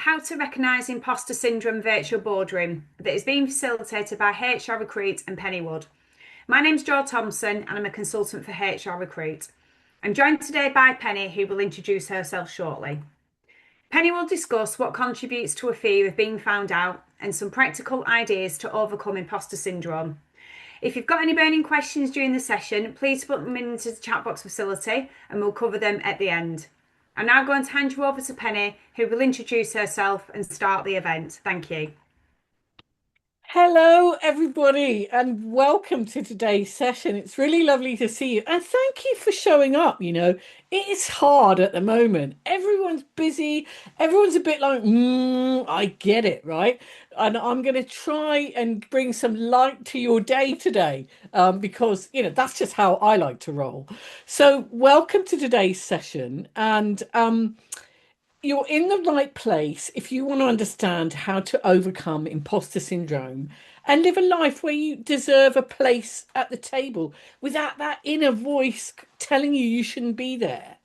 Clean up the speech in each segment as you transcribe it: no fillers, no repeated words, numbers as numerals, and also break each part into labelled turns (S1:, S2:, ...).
S1: how to recognise Imposter Syndrome Virtual Boardroom that is being facilitated by HR Recruit and Pennywood. My name's Jo Thompson and I'm a consultant for HR Recruit. I'm joined today by Penny, who will introduce herself shortly. Penny will discuss what contributes to a fear of being found out and some practical ideas to overcome imposter syndrome. If you've got any burning questions during the session, please put them into the chat box facility and we'll cover them at the end. I'm now going to hand you over to Penny, who will introduce herself and start the event. Thank you.
S2: Hello, everybody, and welcome to today's session. It's really lovely to see you, and thank you for showing up. It is hard at the moment. Everyone's busy. Everyone's a bit like, I get it, right? And I'm going to try and bring some light to your day today, because, that's just how I like to roll. So, welcome to today's session, and you're in the right place if you want to understand how to overcome imposter syndrome and live a life where you deserve a place at the table without that inner voice telling you shouldn't be there.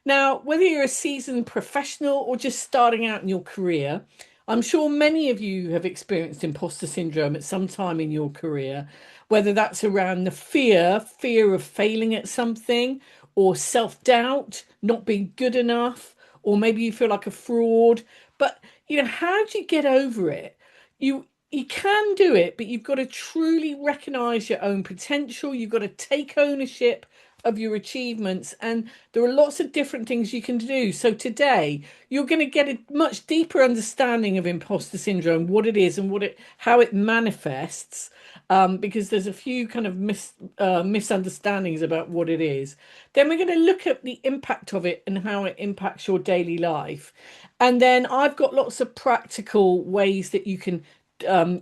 S2: Now, whether you're a seasoned professional or just starting out in your career, I'm sure many of you have experienced imposter syndrome at some time in your career, whether that's around the fear of failing at something, or self-doubt, not being good enough, or maybe you feel like a fraud. But how do you get over it? You can do it, but you've got to truly recognize your own potential. You've got to take ownership of your achievements, and there are lots of different things you can do. So today you're going to get a much deeper understanding of imposter syndrome, what it is and how it manifests, because there's a few kind of misunderstandings about what it is. Then we're going to look at the impact of it and how it impacts your daily life, and then I've got lots of practical ways that you can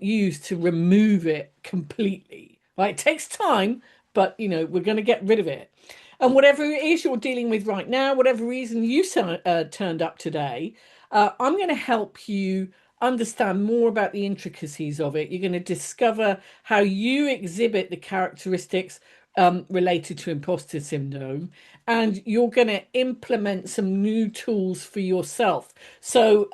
S2: use to remove it completely. Right, it takes time, but we're going to get rid of it. And whatever it is you're dealing with right now, whatever reason you turned up today, I'm going to help you understand more about the intricacies of it. You're going to discover how you exhibit the characteristics related to imposter syndrome, and you're going to implement some new tools for yourself. So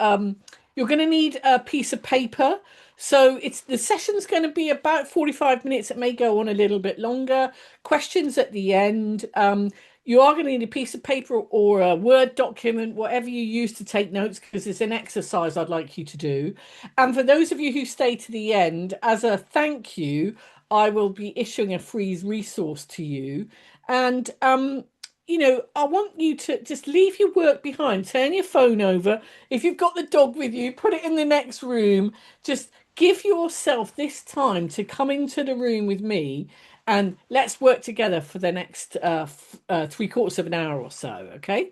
S2: you're going to need a piece of paper. So the session's going to be about 45 minutes. It may go on a little bit longer. Questions at the end. You are going to need a piece of paper or a Word document, whatever you use to take notes, because it's an exercise I'd like you to do. And for those of you who stay to the end, as a thank you, I will be issuing a free resource to you. And I want you to just leave your work behind, turn your phone over. If you've got the dog with you, put it in the next room. Just give yourself this time to come into the room with me, and let's work together for the next 3/4 of an hour or so. Okay.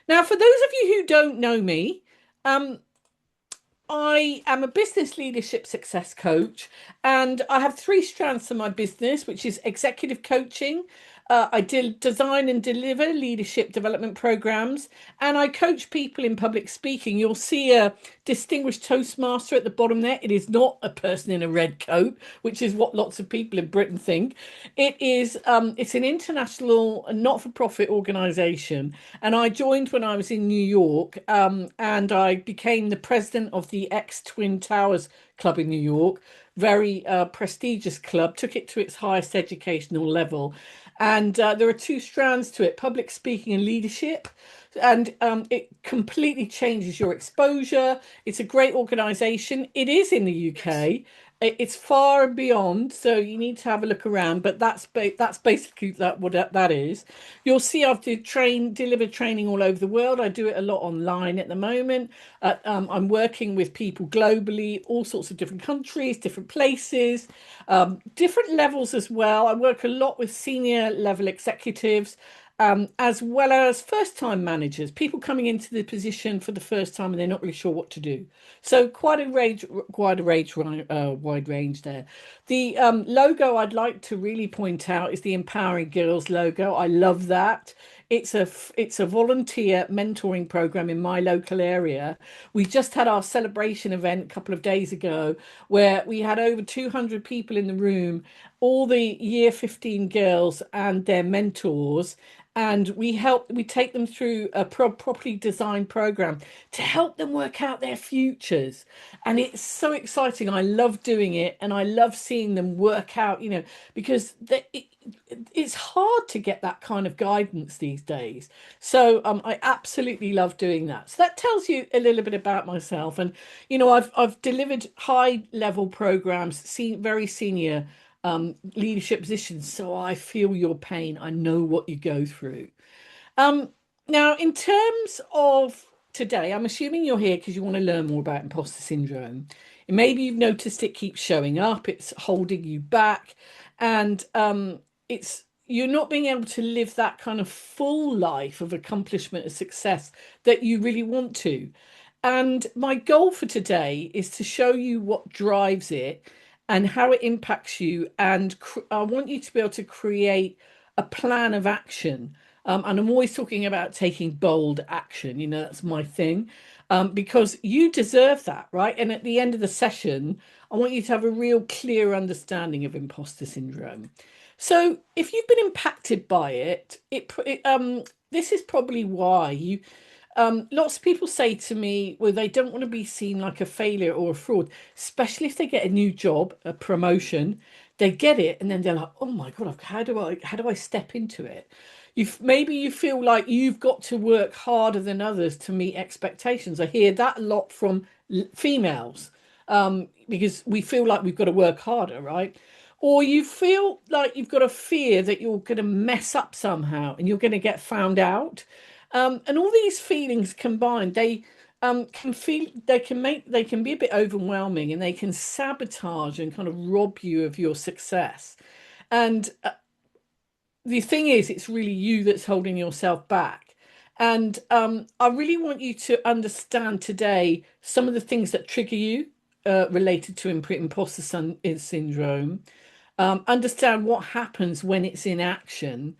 S2: Now, for those of you who don't know me, I am a business leadership success coach, and I have three strands to my business, which is executive coaching. I design and deliver leadership development programs, and I coach people in public speaking. You'll see a distinguished Toastmaster at the bottom there. It is not a person in a red coat, which is what lots of people in Britain think. It's an international not-for-profit organization, and I joined when I was in New York, and I became the president of the Twin Towers Club in New York. Very prestigious club, took it to its highest educational level. And there are two strands to it: public speaking and leadership. And it completely changes your exposure. It's a great organization. It is in the UK. It's far and beyond, so you need to have a look around. But that's basically what that is. You'll see I've delivered training all over the world. I do it a lot online at the moment. I'm working with people globally, all sorts of different countries, different places, different levels as well. I work a lot with senior level executives, as well as first-time managers, people coming into the position for the first time and they're not really sure what to do. So wide range there. The logo I'd like to really point out is the Empowering Girls logo. I love that. it's a volunteer mentoring program in my local area. We just had our celebration event a couple of days ago where we had over 200 people in the room, all the year 15 girls and their mentors. And we take them through a properly designed program to help them work out their futures. And it's so exciting. I love doing it, and I love seeing them work out, because it's hard to get that kind of guidance these days. So I absolutely love doing that. So that tells you a little bit about myself. And I've delivered high level programs, very senior leadership positions. So I feel your pain. I know what you go through. Um, Now, in terms of today, I'm assuming you're here because you want to learn more about imposter syndrome. And maybe you've noticed it keeps showing up, it's holding you back, and it's you're not being able to live that kind of full life of accomplishment and success that you really want to. And my goal for today is to show you what drives it and how it impacts you. And I want you to be able to create a plan of action. And I'm always talking about taking bold action. That's my thing, because you deserve that, right? And at the end of the session, I want you to have a real clear understanding of imposter syndrome. So if you've been impacted by this is probably why lots of people say to me, well, they don't want to be seen like a failure or a fraud, especially if they get a new job, a promotion, they get it, and then they're like, oh my God, how do I step into it? Maybe you feel like you've got to work harder than others to meet expectations. I hear that a lot from females, because we feel like we've got to work harder, right? Or you feel like you've got a fear that you're going to mess up somehow and you're going to get found out. And all these feelings combined, they can be a bit overwhelming, and they can sabotage and kind of rob you of your success. And the thing is, it's really you that's holding yourself back. And I really want you to understand today some of the things that trigger you related to imposter syndrome. Understand what happens when it's in action,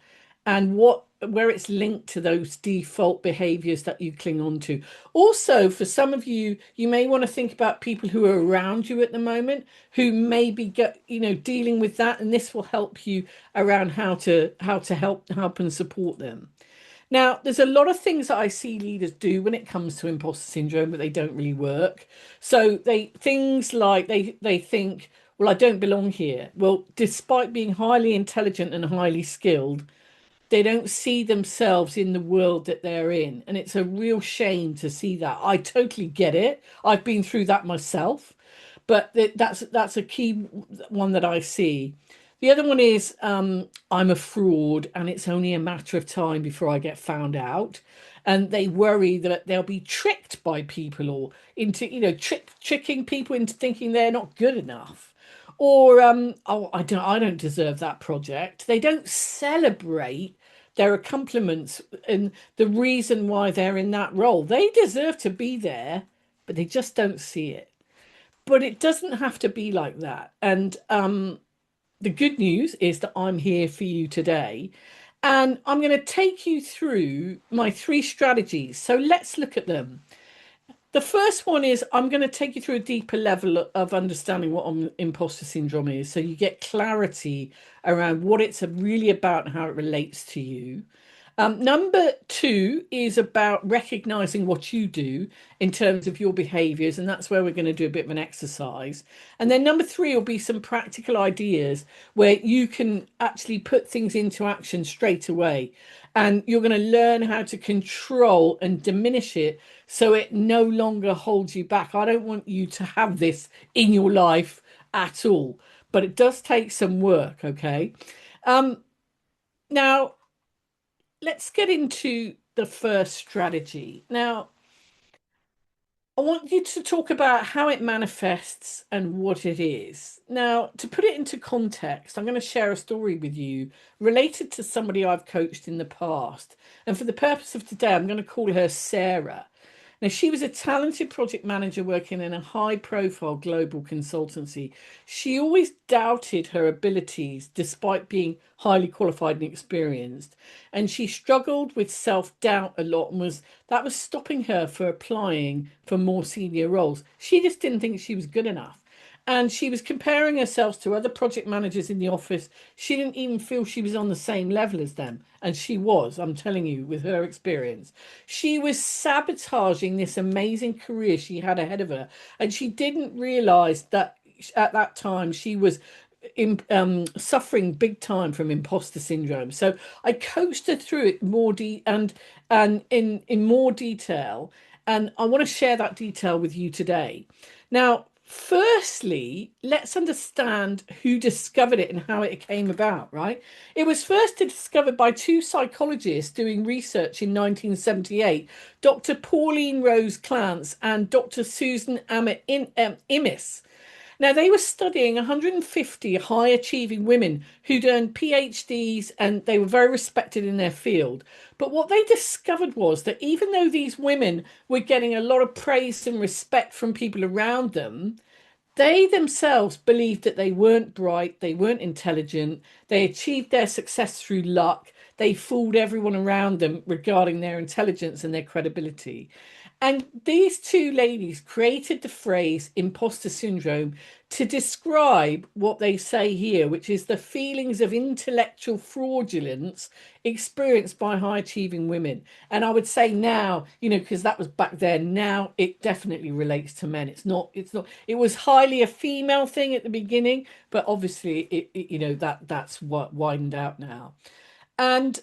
S2: and where it's linked to those default behaviors that you cling on to. Also, for some of you, you may want to think about people who are around you at the moment who may be dealing with that, and this will help you around how to help and support them. Now, there's a lot of things that I see leaders do when it comes to imposter syndrome, but they don't really work. So things like they think, well, I don't belong here. Well, despite being highly intelligent and highly skilled, they don't see themselves in the world that they're in. And it's a real shame to see that. I totally get it. I've been through that myself, but that's a key one that I see. The other one is I'm a fraud and it's only a matter of time before I get found out. And they worry that they'll be tricked by people, or into, tricking people into thinking they're not good enough. Or oh, I don't deserve that project. They don't celebrate their accomplishments and the reason why they're in that role. They deserve to be there, but they just don't see it. But it doesn't have to be like that. And the good news is that I'm here for you today. And I'm going to take you through my three strategies. So let's look at them. The first one is I'm going to take you through a deeper level of understanding what imposter syndrome is, so you get clarity around what it's really about and how it relates to you. Number two is about recognizing what you do in terms of your behaviors, and that's where we're going to do a bit of an exercise. And then number three will be some practical ideas where you can actually put things into action straight away. And you're going to learn how to control and diminish it so it no longer holds you back. I don't want you to have this in your life at all, but it does take some work, okay? Now, let's get into the first strategy. Now, I want you to talk about how it manifests and what it is. Now, to put it into context, I'm going to share a story with you related to somebody I've coached in the past. And for the purpose of today, I'm going to call her Sarah. Now, she was a talented project manager working in a high profile global consultancy. She always doubted her abilities despite being highly qualified and experienced. And she struggled with self doubt a lot and that was stopping her for applying for more senior roles. She just didn't think she was good enough. And she was comparing herself to other project managers in the office. She didn't even feel she was on the same level as them. And she was, I'm telling you, with her experience. She was sabotaging this amazing career she had ahead of her. And she didn't realize that at that time she was suffering big time from imposter syndrome. So I coached her through it and in more detail. And I want to share that detail with you today. Now, firstly, let's understand who discovered it and how it came about, right? It was first discovered by two psychologists doing research in 1978, Dr. Pauline Rose Clance and Dr. Susan Immis. Now, they were studying 150 high achieving women who'd earned PhDs and they were very respected in their field. But what they discovered was that even though these women were getting a lot of praise and respect from people around them, they themselves believed that they weren't bright, they weren't intelligent, they achieved their success through luck, they fooled everyone around them regarding their intelligence and their credibility. And these two ladies created the phrase imposter syndrome to describe what they say here, which is the feelings of intellectual fraudulence experienced by high achieving women. And I would say now, because that was back then, now it definitely relates to men. It was highly a female thing at the beginning, but obviously that's what widened out now. And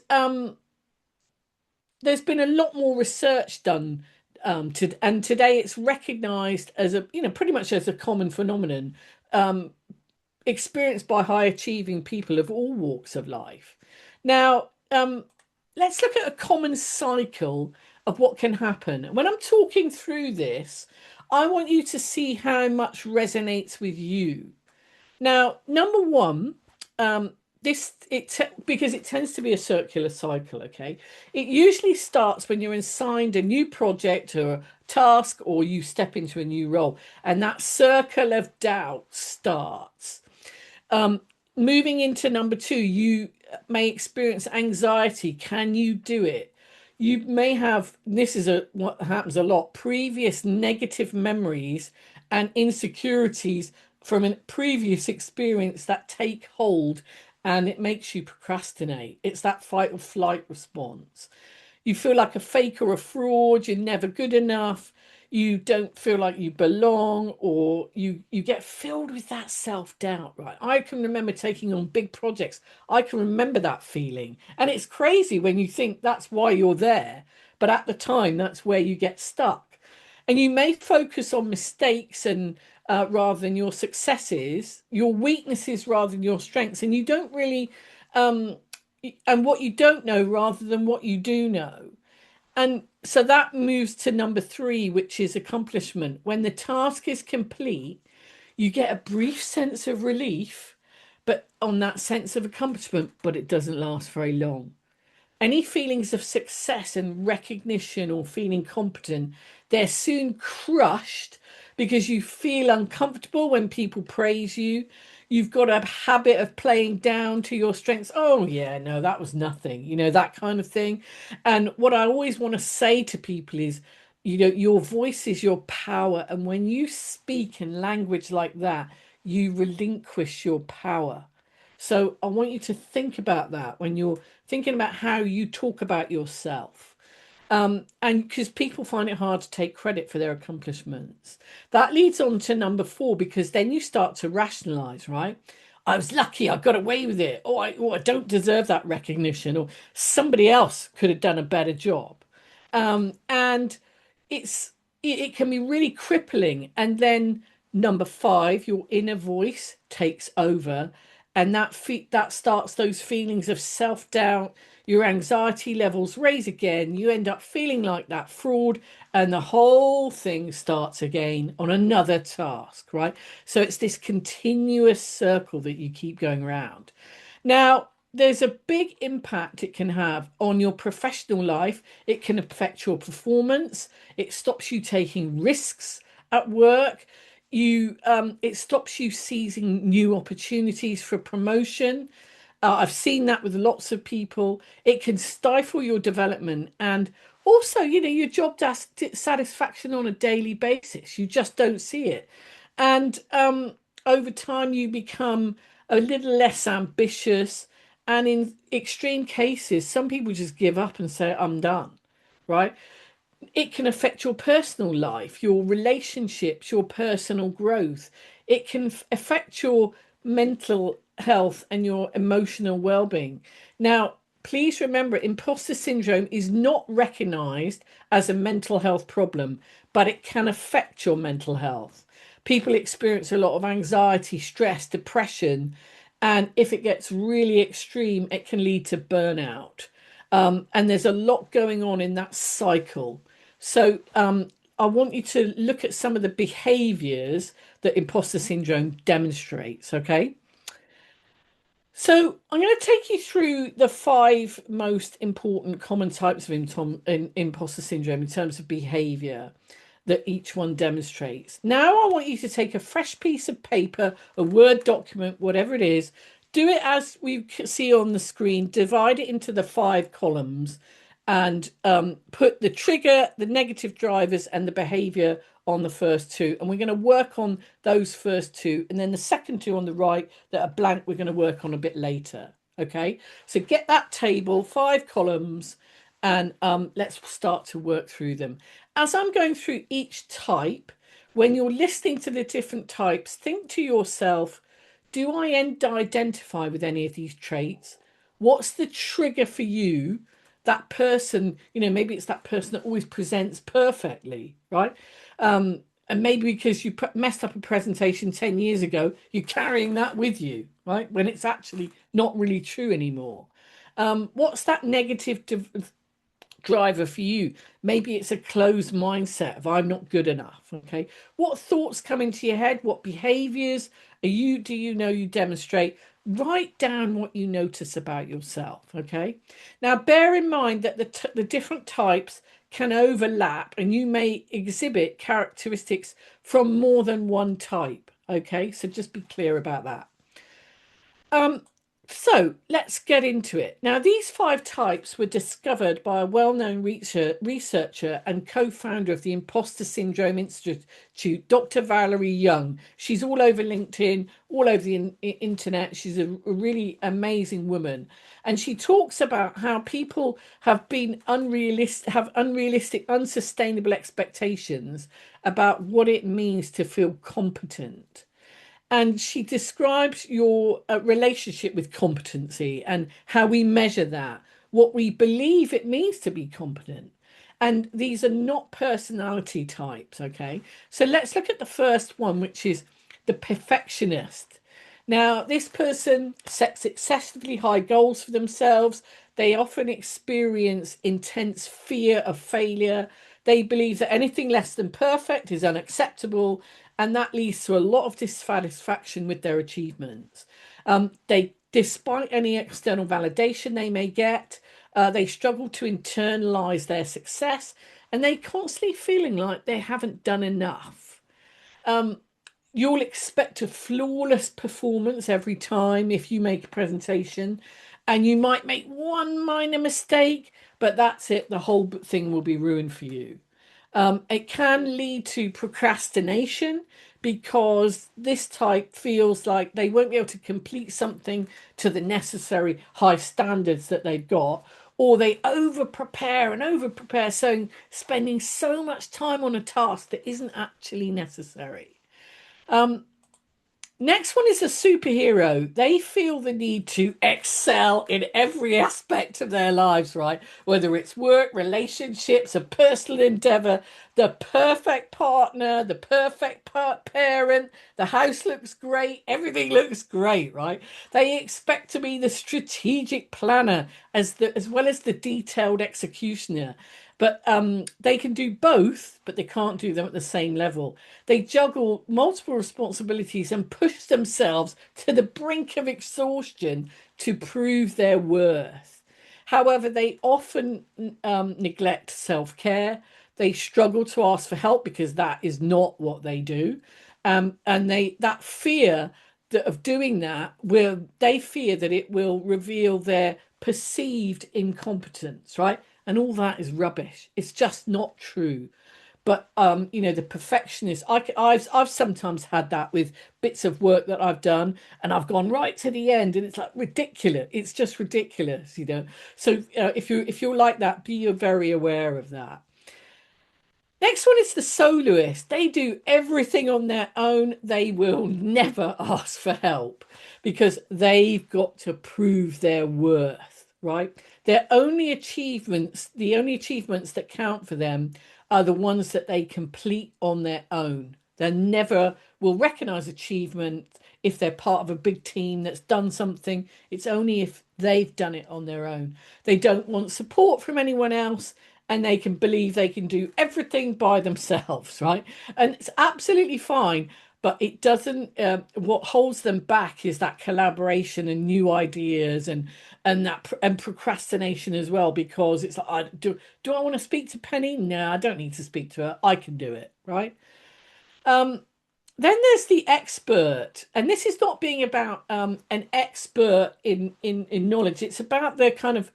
S2: there's been a lot more research done and today it's recognized as pretty much as a common phenomenon experienced by high achieving people of all walks of life. Now, let's look at a common cycle of what can happen. When I'm talking through this, I want you to see how much resonates with you. Now, number one, because it tends to be a circular cycle. Okay, it usually starts when you're assigned a new project or a task, or you step into a new role, and that circle of doubt starts. Moving into number two, you may experience anxiety. Can you do it? You may have, what happens a lot, previous negative memories and insecurities from a previous experience that take hold, and it makes you procrastinate. It's that fight or flight response. You feel like a fake or a fraud, you're never good enough, you don't feel like you belong, or you get filled with that self-doubt, right? I can remember taking on big projects. I can remember that feeling. And it's crazy when you think that's why you're there, but at the time, that's where you get stuck. And you may focus on mistakes and rather than your successes, your weaknesses rather than your strengths, and you don't really, and what you don't know rather than what you do know. And so that moves to number three, which is accomplishment. When the task is complete, you get a brief sense of relief, but on that sense of accomplishment, but it doesn't last very long. Any feelings of success and recognition or feeling competent, they're soon crushed because you feel uncomfortable when people praise you. You've got a habit of playing down to your strengths. Oh, yeah, no, that was nothing, that kind of thing. And what I always want to say to people is, your voice is your power. And when you speak in language like that, you relinquish your power. So I want you to think about that when you're thinking about how you talk about yourself. And because people find it hard to take credit for their accomplishments. That leads on to number four, because then you start to rationalize, right? I was lucky, I got away with it. I don't deserve that recognition, or somebody else could have done a better job. And it can be really crippling. And then number five, your inner voice takes over, and that starts those feelings of self-doubt. Your anxiety levels raise again, you end up feeling like that fraud, and the whole thing starts again on another task, right? So it's this continuous circle that you keep going around. Now, there's a big impact it can have on your professional life. It can affect your performance. It stops you taking risks at work. It stops you seizing new opportunities for promotion. I've seen that with lots of people. It can stifle your development and also, your job satisfaction on a daily basis. You just don't see it. And over time, you become a little less ambitious. And in extreme cases, some people just give up and say, I'm done, right? It can affect your personal life, your relationships, your personal growth. It can affect your mental health and your emotional well-being. Now, please remember, imposter syndrome is not recognized as a mental health problem, but it can affect your mental health. People experience a lot of anxiety, stress, depression, and if it gets really extreme, it can lead to burnout. And there's a lot going on in that cycle. So I want you to look at some of the behaviors that imposter syndrome demonstrates, okay? So I'm going to take you through the five most important common types of imposter syndrome in terms of behavior that each one demonstrates. Now I want you to take a fresh piece of paper, a Word document, whatever it is, do it as we see on the screen, divide it into the five columns and put the trigger, the negative drivers, and the behavior on the first two. And we're going to work on those first two. And then the second two on the right that are blank, we're going to work on a bit later. Okay, so get that table, five columns, and let's start to work through them. As I'm going through each type, when you're listening to the different types, think to yourself, do I identify with any of these traits? What's the trigger for you? That person, maybe it's that person that always presents perfectly, right? And maybe because you messed up a presentation 10 years ago, you're carrying that with you, right? When it's actually not really true anymore. What's that negative driver for you? Maybe it's a closed mindset of I'm not good enough. Okay. What thoughts come into your head? What behaviors do you demonstrate? Write down what you notice about yourself. Okay. Now, bear in mind that the different types can overlap and you may exhibit characteristics from more than one type. Okay. So just be clear about that. So let's get into it. Now, these five types were discovered by a well-known researcher and co-founder of the Imposter Syndrome Institute, Dr. Valerie Young. She's all over LinkedIn, all over the internet. She's a really amazing woman. And she talks about how people have unrealistic, unsustainable expectations about what it means to feel competent. And she describes your relationship with competency and how we measure that, what we believe it means to be competent. And these are not personality types, okay? So let's look at the first one, which is the perfectionist. Now, this person sets excessively high goals for themselves. They often experience intense fear of failure. They believe that anything less than perfect is unacceptable, and that leads to a lot of dissatisfaction with their achievements. Despite any external validation they may get, they struggle to internalize their success, and they constantly feeling like they haven't done enough. You'll expect a flawless performance every time if you make a presentation, and you might make one minor mistake, but that's it. The whole thing will be ruined for you. It can lead to procrastination because this type feels like they won't be able to complete something to the necessary high standards that they've got, or they over prepare, so spending so much time on a task that isn't actually necessary. Next one is a superhero. They feel the need to excel in every aspect of their lives, right? Whether it's work, relationships, a personal endeavor, the perfect partner, the perfect parent, the house looks great, everything looks great, right? They expect to be the strategic planner as well as the detailed executioner. But they can do both, but they can't do them at the same level. They juggle multiple responsibilities and push themselves to the brink of exhaustion to prove their worth. However, they often neglect self-care. They struggle to ask for help because that is not what they do. And that fear of doing that they fear that it will reveal their perceived incompetence, right? And all that is rubbish. It's just not true. But the perfectionist, I've sometimes had that with bits of work that I've done, and I've gone right to the end, and it's like ridiculous. It's just ridiculous. So if you're like that, be very aware of that. Next one is the soloist. They do everything on their own. They will never ask for help because they've got to prove their worth, right? The only achievements that count for them are the ones that they complete on their own. They never will recognize achievement if they're part of a big team that's done something. It's only if they've done it on their own. They don't want support from anyone else, and they can believe they can do everything by themselves, right? And it's absolutely fine, but it doesn't. What holds them back is that collaboration and new ideas, and procrastination as well, because it's like, do I want to speak to Penny? No, I don't need to speak to her. I can do it, right? Then there's the expert, and this is not being about an expert in knowledge. It's about the kind of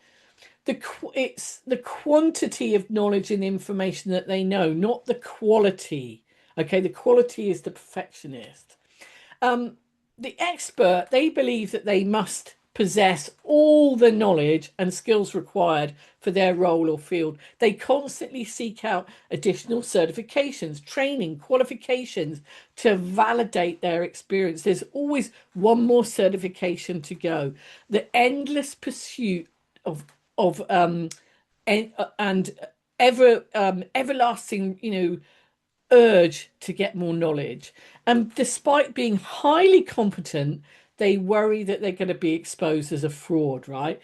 S2: it's the quantity of knowledge and information that they know, not the quality. Okay, the quality is the perfectionist. The expert, they believe that they must possess all the knowledge and skills required for their role or field. They constantly seek out additional certifications, training, qualifications to validate their experience. There's always one more certification to go. The endless pursuit of and everlasting, urge to get more knowledge. And despite being highly competent, they worry that they're going to be exposed as a fraud, right?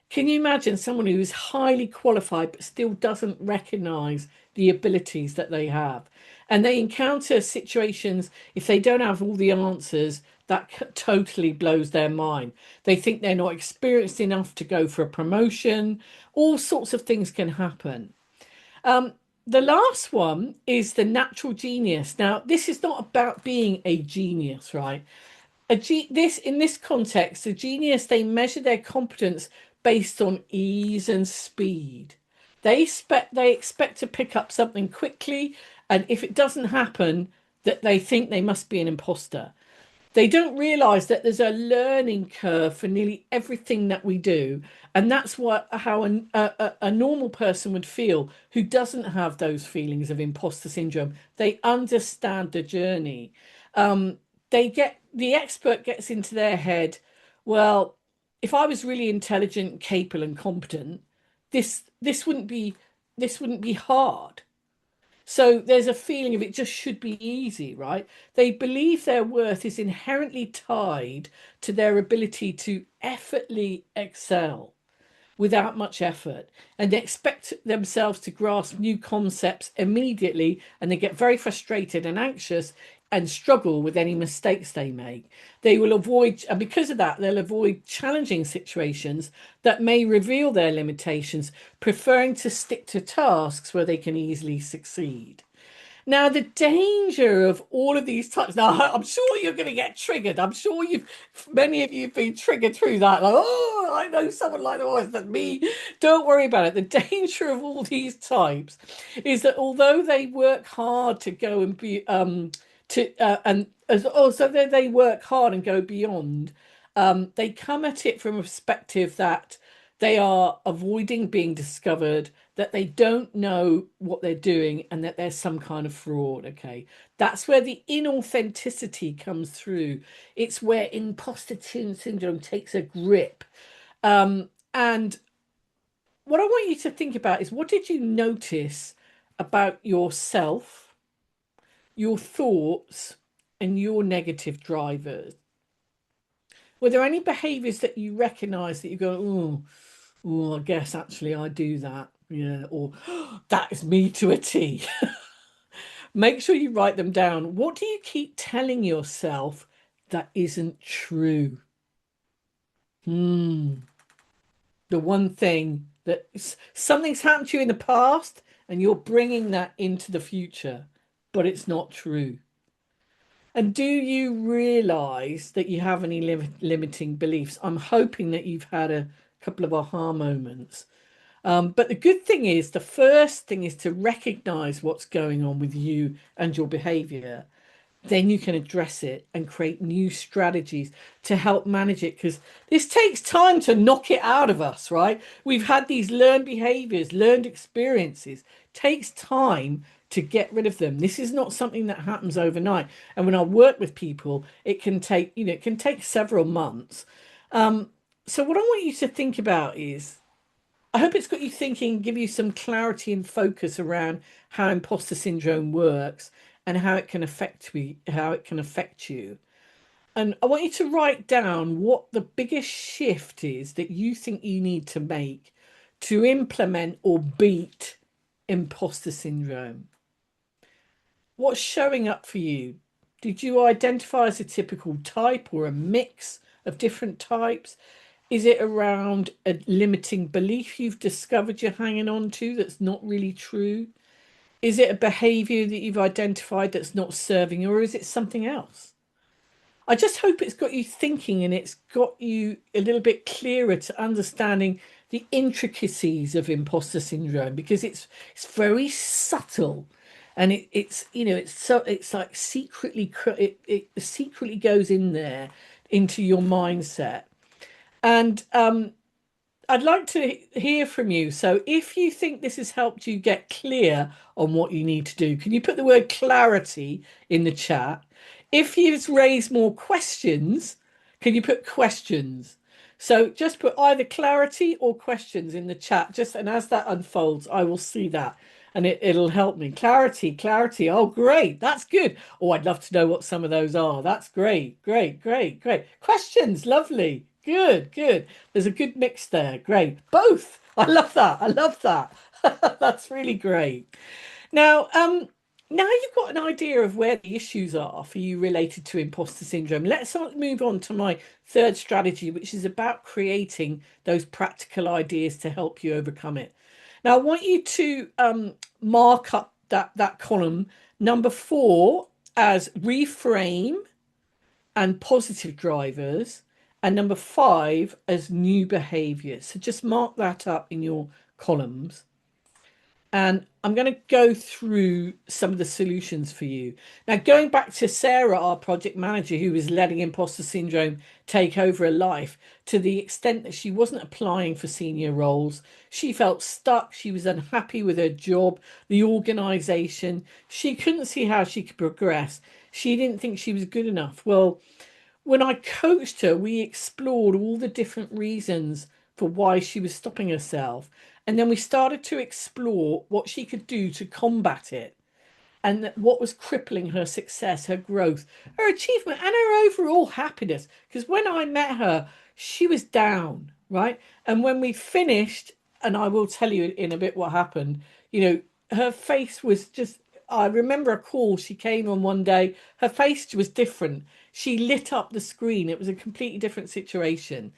S2: Can you imagine someone who's highly qualified but still doesn't recognize the abilities that they have? And they encounter situations, if they don't have all the answers, that totally blows their mind. They think they're not experienced enough to go for a promotion. All sorts of things can happen. The last one is the natural genius. Now, this is not about being a genius, right? In this context, the genius, they measure their competence based on ease and speed. They expect to pick up something quickly, and if it doesn't happen, that they think they must be an imposter. They don't realize that there's a learning curve for nearly everything that we do, and that's how a normal person would feel who doesn't have those feelings of imposter syndrome. They understand the journey. The expert gets into their head, well, if I was really intelligent, capable, and competent, this wouldn't be hard. So there's a feeling of it just should be easy, right? They believe their worth is inherently tied to their ability to effortlessly excel without much effort, and they expect themselves to grasp new concepts immediately, and they get very frustrated and anxious and struggle with any mistakes they make. They will avoid, and because of that, they'll avoid challenging situations that may reveal their limitations, preferring to stick to tasks where they can easily succeed. Now, the danger of all of these types. Now, I'm sure you're going to get triggered. I'm sure many of you have been triggered through that. Like, oh, I know someone like that. Was that me? Don't worry about it. The danger of all these types is that although they work hard to go and be, and as also they work hard and go beyond, they come at it from a perspective that they are avoiding being discovered, that they don't know what they're doing, and that there's some kind of fraud. Okay, that's where the inauthenticity comes through. It's where imposter syndrome takes a grip. And what I want you to think about is, what did you notice about yourself, your thoughts, and your negative drivers? Were there any behaviors that you recognize that you go, oh, I guess actually I do that? Yeah, or that is me to a T. Make sure you write them down. What do you keep telling yourself that isn't true? Hmm. The one thing that something's happened to you in the past and you're bringing that into the future, but it's not true. And do you realize that you have any limiting beliefs? I'm hoping that you've had a couple of aha moments. But the good thing is, the first thing is to recognize what's going on with you and your behavior. Then you can address it and create new strategies to help manage it, because this takes time to knock it out of us, right? We've had these learned behaviors, learned experiences. It takes time to get rid of them. This is not something that happens overnight. And when I work with people, it can take, it can take several months. So what I want you to think about is, I hope it's got you thinking, give you some clarity and focus around how imposter syndrome works and how it can affect you. And I want you to write down what the biggest shift is that you think you need to make to implement or beat imposter syndrome. What's showing up for you? Did you identify as a typical type or a mix of different types? Is it around a limiting belief you've discovered you're hanging on to that's not really true? Is it a behavior that you've identified that's not serving you, or is it something else? I just hope it's got you thinking and it's got you a little bit clearer to understanding the intricacies of imposter syndrome, because it's very subtle, and it's it's like it secretly goes in there into your mindset. And I'd like to hear from you. So if you think this has helped you get clear on what you need to do, can you put the word clarity in the chat? If you've raised more questions, can you put questions? So just put either clarity or questions in the chat. And as that unfolds, I will see that and it'll help me. Clarity, clarity. Oh, great. That's good. Oh, I'd love to know what some of those are. That's great. Great, great, great. Questions. Lovely. Good, good. There's a good mix there. Great. Both. I love that. I love that. That's really great. Now, now you've got an idea of where the issues are for you related to imposter syndrome. Let's move on to my third strategy, which is about creating those practical ideas to help you overcome it. Now, I want you to mark up that column number 4 as reframe and positive drivers, and number 5 as new behaviors. So just mark that up in your columns. And I'm going to go through some of the solutions for you. Now, going back to Sarah, our project manager, who was letting imposter syndrome take over her life to the extent that she wasn't applying for senior roles. She felt stuck. She was unhappy with her job, the organization. She couldn't see how she could progress. She didn't think she was good enough. Well, when I coached her, we explored all the different reasons for why she was stopping herself. And then we started to explore what she could do to combat it, and what was crippling her success, her growth, her achievement, and her overall happiness. Because when I met her, she was down, right? And when we finished, and I will tell you in a bit what happened, her face was just, I remember a call. She came on one day, her face was different. She lit up the screen. It was a completely different situation.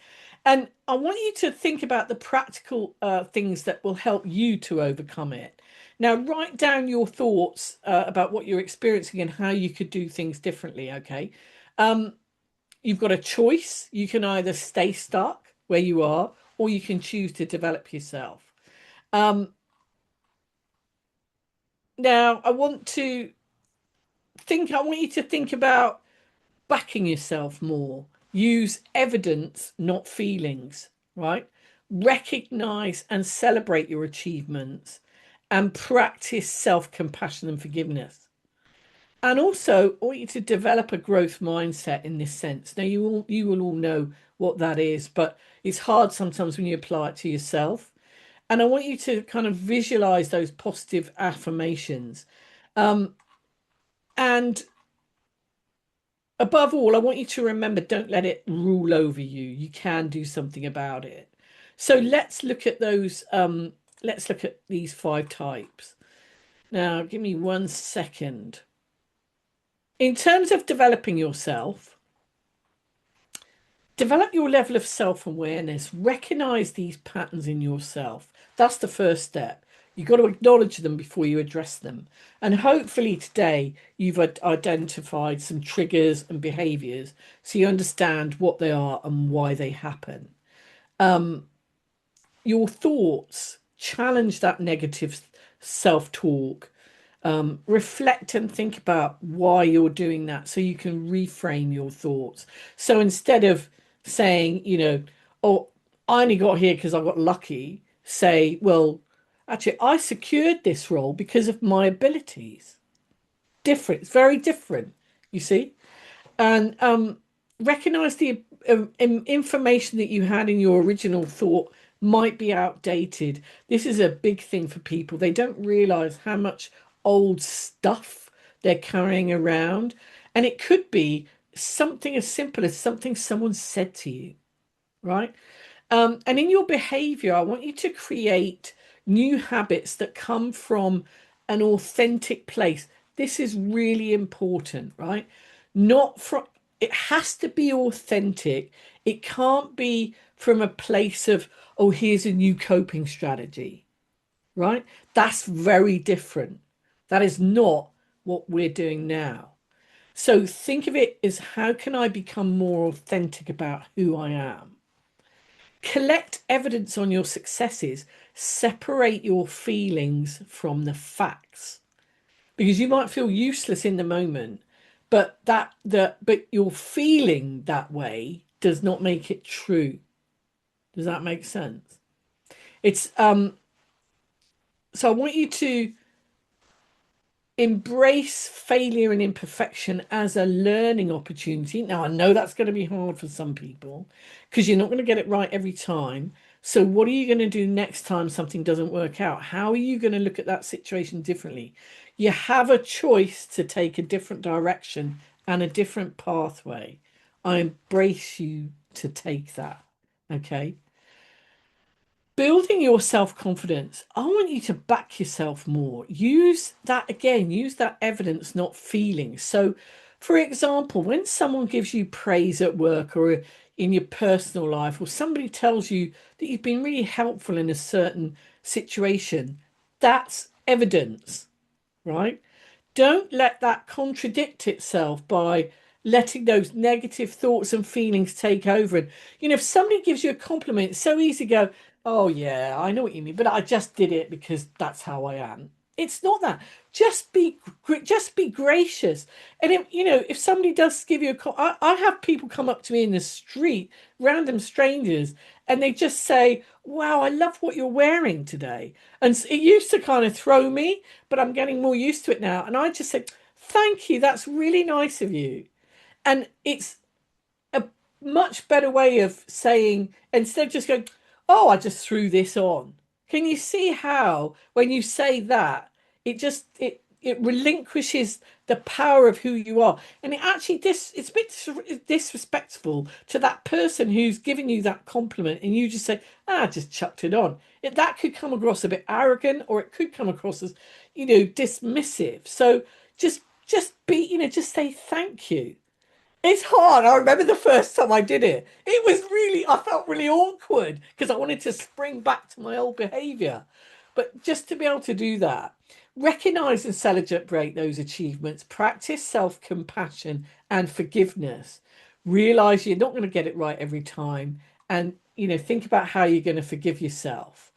S2: And I want you to think about the practical things that will help you to overcome it. Now, write down your thoughts about what you're experiencing and how you could do things differently, okay? You've got a choice. You can either stay stuck where you are, or you can choose to develop yourself. Now, I want you to think about backing yourself more. Use evidence, not feelings, right? Recognize and celebrate your achievements and practice self-compassion and forgiveness. And also, I want you to develop a growth mindset in this sense. Now, you will all know what that is, but it's hard sometimes when you apply it to yourself. And I want you to kind of visualize those positive affirmations. And above all, I want you to remember, don't let it rule over you. You can do something about it. So let's look at those let's look at these 5 types. Now, give me 1 second. In terms of developing yourself, develop your level of self-awareness. Recognize these patterns in yourself. That's the first step. You've got to acknowledge them before you address them. And hopefully today you've identified some triggers and behaviors so you understand what they are and why they happen. Your thoughts, challenge that negative self-talk. Reflect and think about why you're doing that so you can reframe your thoughts. So instead of saying, oh, I only got here because I got lucky, say, well, actually, I secured this role because of my abilities. Different, it's very different, you see? And recognize the information that you had in your original thought might be outdated. This is a big thing for people. They don't realize how much old stuff they're carrying around. And it could be something as simple as something someone said to you, right? And in your behavior, I want you to create new habits that come from an authentic place. This is really important, right? Not from, it has to be authentic. It can't be from a place of, oh, here's a new coping strategy, right? That's very different. That is not what we're doing now. So think of it as, how can I become more authentic about who I am? Collect evidence on your successes. Separate your feelings from the facts, because you might feel useless in the moment, but but your feeling that way does not make it true. Does that make sense? It's so I want you to embrace failure and imperfection as a learning opportunity. Now, I know that's going to be hard for some people because you're not going to get it right every time. So what are you going to do next time something doesn't work out? How are you going to look at that situation differently? You have a choice to take a different direction and a different pathway. I embrace you to take that. Okay. Building your self-confidence. I want you to back yourself more. Use that again, use that evidence, not feelings. So, for example, when someone gives you praise at work or in your personal life, or somebody tells you that you've been really helpful in a certain situation, that's evidence, right? Don't let that contradict itself by letting those negative thoughts and feelings take over. And, if somebody gives you a compliment, it's so easy to go, oh, yeah, I know what you mean, but I just did it because that's how I am. It's not that. Just be gracious. And if somebody does give you I have people come up to me in the street, random strangers, and they just say, wow, I love what you're wearing today. And it used to kind of throw me, but I'm getting more used to it now. And I just say, thank you, that's really nice of you. And it's a much better way of saying, instead of just going, oh, I just threw this on. Can you see how when you say that, it relinquishes the power of who you are, and it's a bit disrespectful to that person who's giving you that compliment, and you just say, I just chucked it on. That could come across a bit arrogant, or it could come across as, dismissive. So just just say thank you. It's hard. I remember the first time I did it. I felt really awkward because I wanted to spring back to my old behavior. But just to be able to do that, recognize and celebrate those achievements, practice self-compassion and forgiveness. Realize you're not going to get it right every time. And, think about how you're going to forgive yourself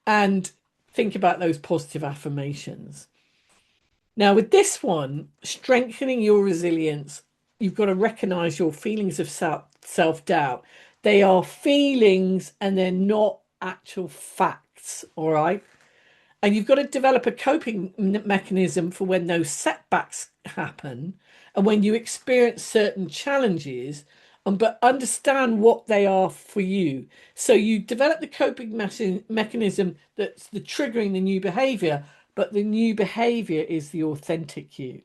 S2: and think about those positive affirmations. Now, with this one, strengthening your resilience, you've got to recognize your feelings of self-doubt. They are feelings and they're not actual facts, all right? And you've got to develop a coping mechanism for when those setbacks happen and when you experience certain challenges, but understand what they are for you. So you develop the coping mechanism that's the triggering the new behavior, but the new behavior is the authentic you.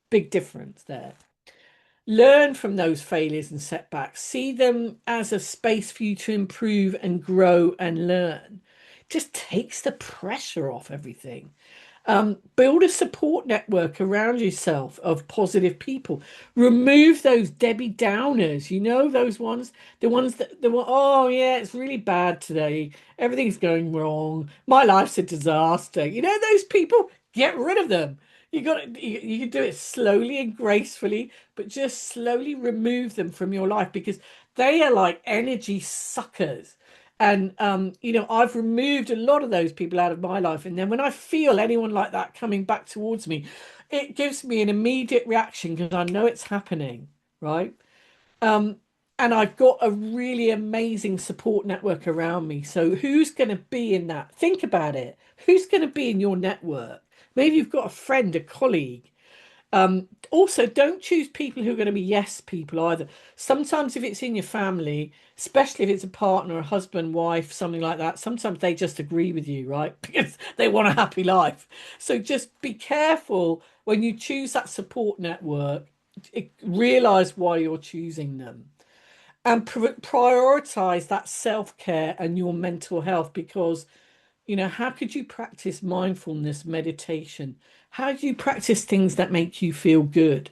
S2: Big difference there. Learn from those failures and setbacks. See them as a space for you to improve and grow and learn. just takes the pressure off everything. Build a support network around yourself of positive people. Remove those Debbie Downers, those ones, oh yeah, it's really bad today. Everything's going wrong. My life's a disaster. Those people, get rid of them. You can do it slowly and gracefully, but just slowly remove them from your life because they are like energy suckers. And I've removed a lot of those people out of my life. And then when I feel anyone like that coming back towards me, it gives me an immediate reaction because I know it's happening, right? Um, and I've got a really amazing support network around me. So who's going to be in that? Think about it. Who's going to be in your network? Maybe you've got a friend, a colleague. Also, don't choose people who are going to be yes people either. Sometimes, if it's in your family, especially if it's a partner, a husband, wife, something like that, sometimes they just agree with you, right? Because they want a happy life. So just be careful when you choose that support network, realize why you're choosing them and prioritize that self-care and your mental health because how could you practice mindfulness meditation? How do you practice things that make you feel good?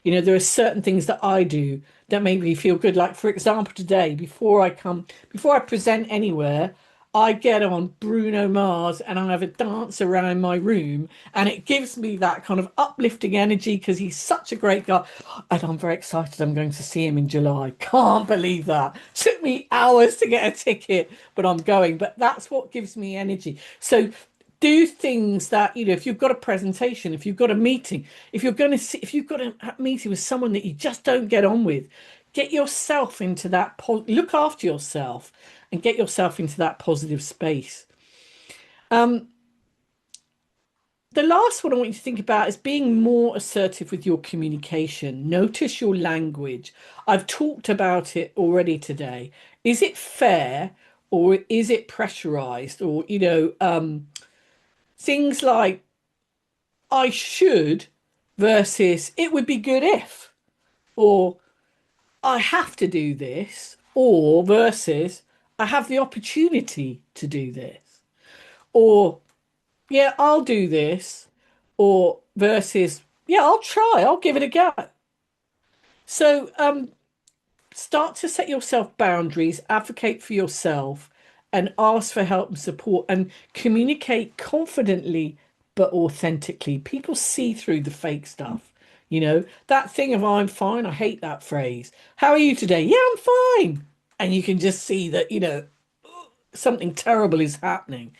S2: There are certain things that I do that make me feel good. Like, for example, today, before I present anywhere, I get on Bruno Mars and I have a dance around my room, and it gives me that kind of uplifting energy because he's such a great guy. And I'm very excited. I'm going to see him in July. Can't believe that. Took me hours to get a ticket, but I'm going. But that's what gives me energy. So do things that if you've got a presentation, if you've got a meeting, if you've got a meeting with someone that you just don't get on with, get yourself into that look after yourself and get yourself into that positive space. The last one I want you to think about is being more assertive with your communication. Notice your language. I've talked about it already today. Is it fair or is it pressurized? Or things like I should versus it would be good if, or I have to do this, or versus I have the opportunity to do this, or yeah, I'll do this, or versus yeah, I'll try, I'll give it a go. So start to set yourself boundaries, advocate for yourself, and ask for help and support and communicate confidently but authentically. People see through the fake stuff. That thing of I'm fine, I hate that phrase. How are you today? Yeah, I'm fine. And you can just see that, something terrible is happening.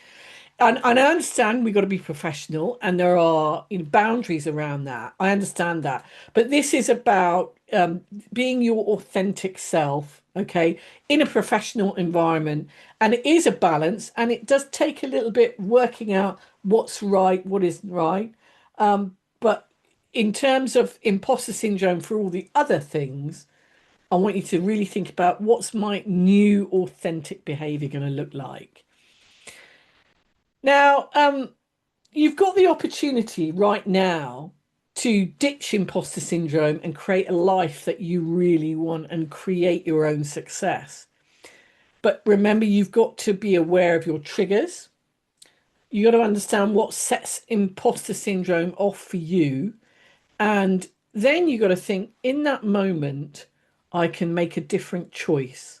S2: And I understand we've got to be professional and there are boundaries around that. I understand that. But this is about being your authentic self, okay, in a professional environment. And it is a balance and it does take a little bit working out what's right, what isn't right. But in terms of imposter syndrome for all the other things, I want you to really think about what's my new authentic behavior going to look like. Now, you've got the opportunity right now to ditch imposter syndrome and create a life that you really want and create your own success. But remember, you've got to be aware of your triggers. You got to understand what sets imposter syndrome off for you. And then you got to think in that moment, I can make a different choice.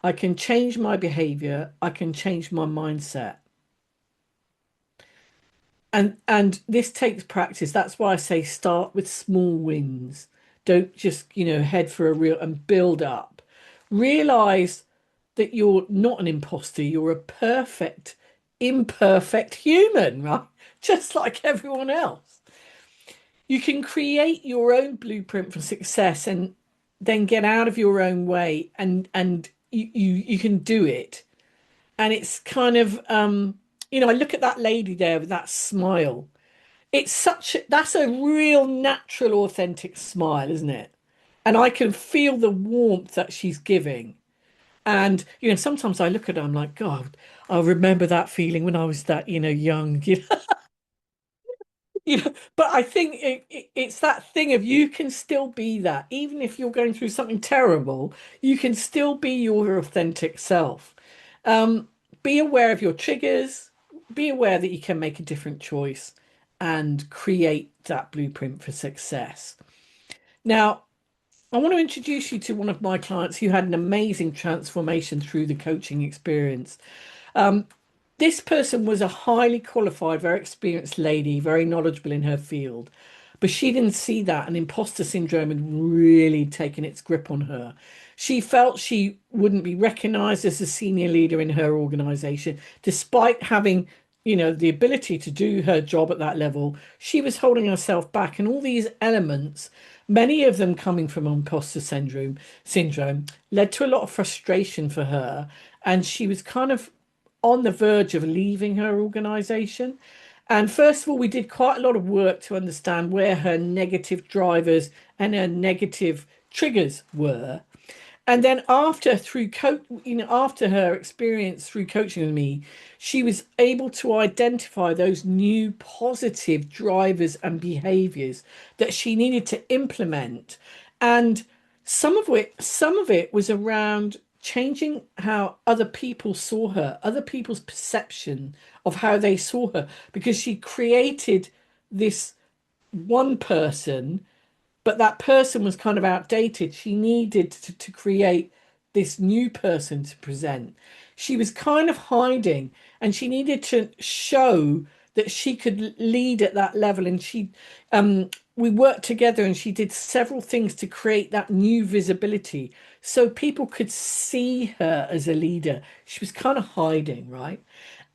S2: I can change my behavior. I can change my mindset. And this takes practice. That's why I say start with small wins. Don't just, head for a real and build up. Realize that you're not an imposter, you're a perfect, imperfect human, right? Just like everyone else. You can create your own blueprint for success and then get out of your own way and you can do it. And it's kind of I look at that lady there with that smile. That's a real natural, authentic smile, isn't it? And I can feel the warmth that she's giving. And sometimes I look at her, I'm like, God, I remember that feeling when I was that, young, But I think it's that thing of you can still be that, even if you're going through something terrible, you can still be your authentic self. be aware of your triggers, be aware that you can make a different choice and create that blueprint for success. Now, I want to introduce you to one of my clients who had an amazing transformation through the coaching experience. This person was a highly qualified, very experienced lady, very knowledgeable in her field, but she didn't see that, and imposter syndrome had really taken its grip on her. She felt she wouldn't be recognized as a senior leader in her organization, despite having, the ability to do her job at that level. She was holding herself back, and all these elements, many of them coming from imposter syndrome, led to a lot of frustration for her, and she was kind of on the verge of leaving her organization. And first of all, we did quite a lot of work to understand where her negative drivers and her negative triggers were. And then after her experience through coaching with me, she was able to identify those new positive drivers and behaviors that she needed to implement. And some of it was around changing how other people saw her, other people's perception of how they saw her, because she created this one person, but that person was kind of outdated. She needed to create this new person to present. She was kind of hiding, and she needed to show that she could lead at that level. And we worked together, and she did several things to create that new visibility so people could see her as a leader. She was kind of hiding, right?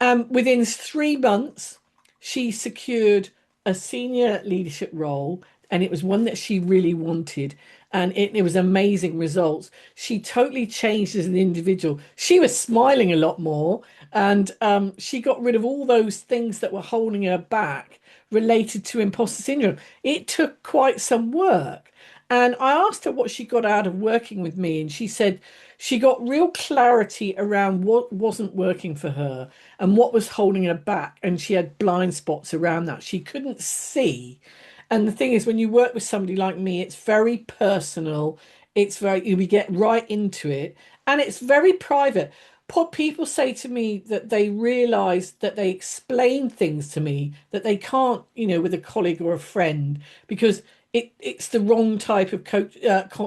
S2: Within 3 months, she secured a senior leadership role, and it was one that she really wanted. And it was amazing results. She totally changed as an individual. She was smiling a lot more, and she got rid of all those things that were holding her back related to imposter syndrome. It took quite some work. And I asked her what she got out of working with me, and she said she got real clarity around what wasn't working for her and what was holding her back. And she had blind spots around that. She couldn't see. And the thing is, when you work with somebody like me, it's very personal. We get right into it, and it's very private. People say to me that they realize that they explain things to me that they can't, with a colleague or a friend, because it's the wrong type of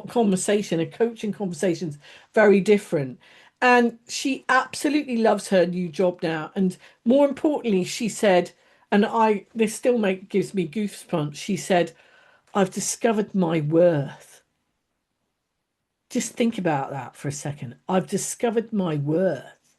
S2: conversation. A coaching conversation's very different. And she absolutely loves her new job now. And more importantly, she said, and this still gives me goosebumps. She said, "I've discovered my worth." Just think about that for a second. I've discovered my worth.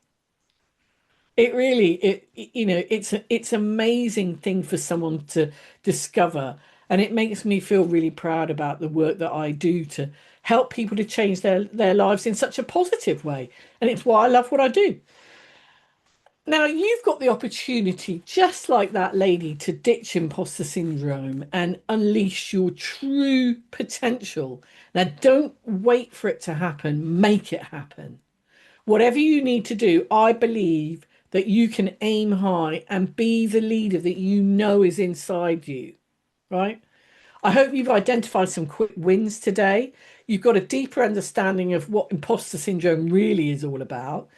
S2: It really, it's amazing thing for someone to discover, and it makes me feel really proud about the work that I do to help people to change their lives in such a positive way. And it's why I love what I do. Now, you've got the opportunity, just like that lady, to ditch imposter syndrome and unleash your true potential. Now, don't wait for it to happen, make it happen. Whatever you need to do, I believe that you can aim high and be the leader that you know is inside you, right? I hope you've identified some quick wins today. You've got a deeper understanding of what imposter syndrome really is all about.